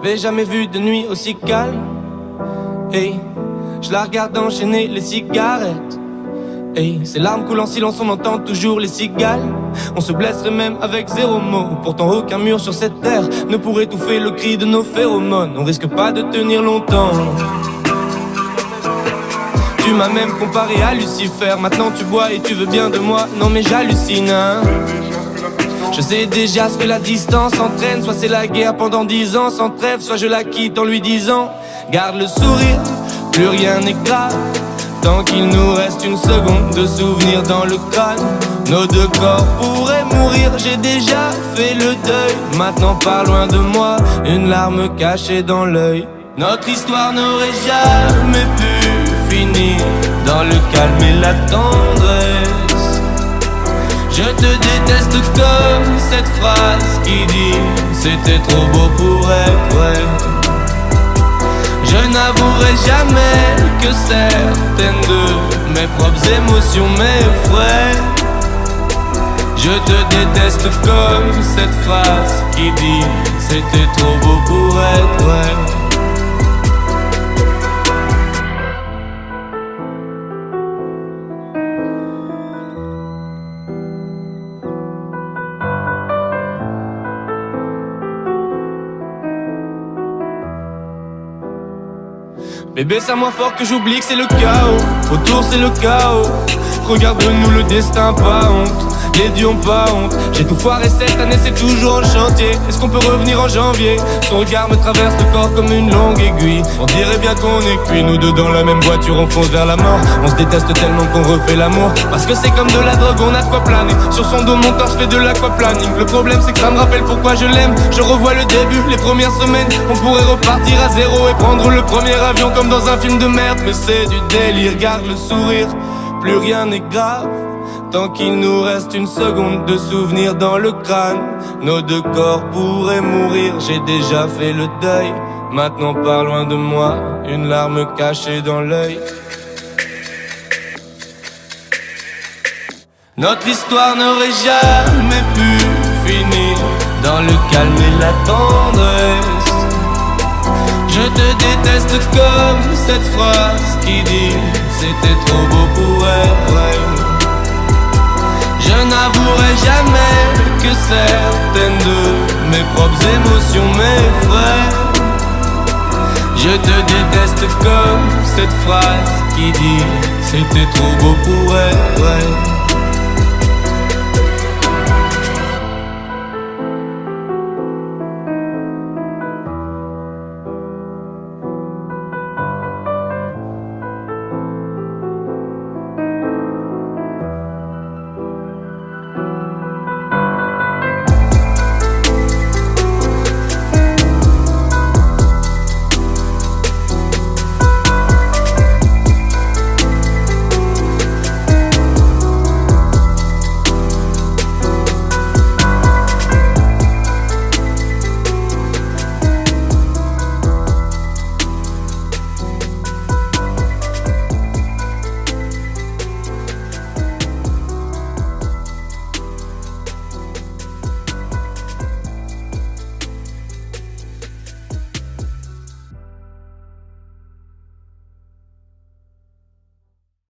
J'avais jamais vu de nuit aussi calme. Hey, je la regarde enchaîner les cigarettes. Hey, ces larmes coulent en silence, on entend toujours les cigales. On se blesserait même avec zéro mot. Pourtant aucun mur sur cette terre ne pourrait étouffer le cri de nos phéromones. On risque pas de tenir longtemps. Tu m'as même comparé à Lucifer. Maintenant tu bois et tu veux bien de moi. Non mais j'hallucine hein. Je sais déjà ce que la distance entraîne. Soit c'est la guerre pendant 10 ans sans trêve, soit je la quitte en lui disant garde le sourire, plus rien n'est grave. Tant qu'il nous reste une seconde de souvenir dans le crâne. Nos deux corps pourraient mourir, j'ai déjà fait le deuil. Maintenant pas loin de moi, une larme cachée dans l'œil. Notre histoire n'aurait jamais pu finir dans le calme et la tendresse. Je te déteste comme cette phrase qui dit c'était trop beau pour être vrai. Je n'avouerai jamais que certaines de mes propres émotions m'effraient. Je te déteste comme cette phrase qui dit c'était trop beau pour être vrai. Bébé, c'est moins fort que j'oublie que c'est le chaos. Autour c'est le chaos. Regarde-nous le destin, pas honte. Les dieux ont pas honte. J'ai tout foiré cette année, c'est toujours en chantier. Est-ce qu'on peut revenir en janvier? Son regard me traverse le corps comme une longue aiguille. On dirait bien qu'on est cuits, nous deux dans la même voiture, on fonce vers la mort. On se déteste tellement qu'on refait l'amour. Parce que c'est comme de la drogue, on a de quoi planer. Sur son dos, mon corps, je fais de l'aquaplaning. Le problème c'est que ça me rappelle pourquoi je l'aime. Je revois le début, les premières semaines. On pourrait repartir à zéro et prendre le premier avion comme dans un film de merde. Mais c'est du délire, garde le sourire, plus rien n'est grave. Tant qu'il nous reste une seconde de souvenir dans le crâne. Nos deux corps pourraient mourir, j'ai déjà fait le deuil. Maintenant pas loin de moi, une larme cachée dans l'œil. Notre histoire n'aurait jamais pu finir dans le calme et la tendresse. Je te déteste comme cette phrase qui dit c'était trop beau pour être vrai. Je n'avouerai jamais que certaines de mes propres émotions m'effraient. Je te déteste comme cette phrase qui dit c'était trop beau pour être vrai.